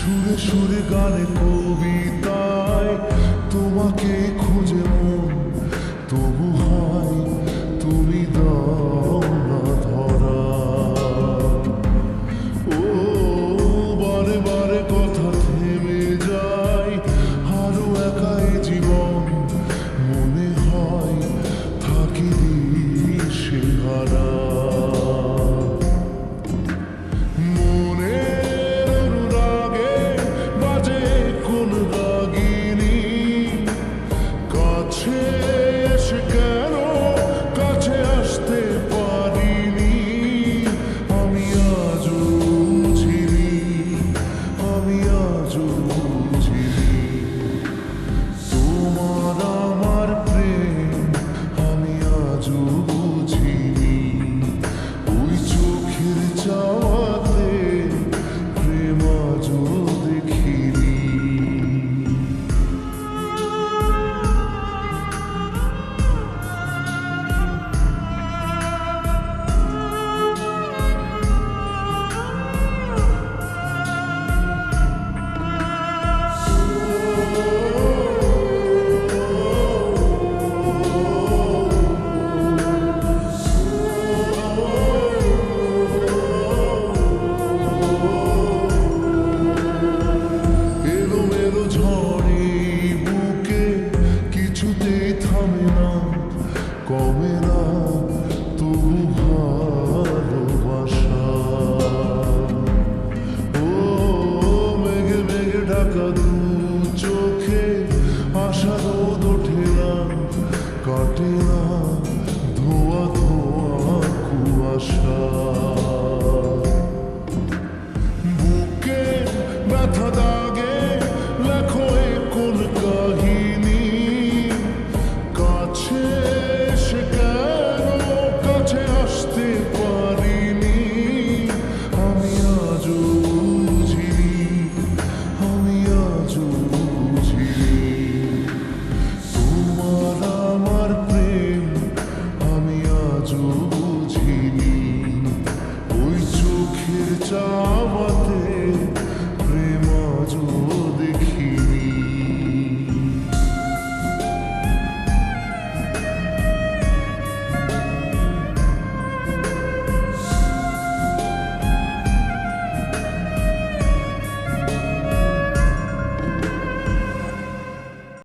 সুরে সুরে গানে কবিতায় তোমাকে খুঁজে মন, তবু হয় তুমি দাও না ধরা। ও বারে বারে কথা থেমে যায়, আরো একাই জীবন, মনে হয় থাকি সে হারা। কমে না তবু ভালোবাসা। ও মেঘে মেঘে ঢাকা দু চোখে আশা রোদ ওঠে না, কাটে না ধোয়া ধোয়া কুয়াশা। বুকে ব্যথা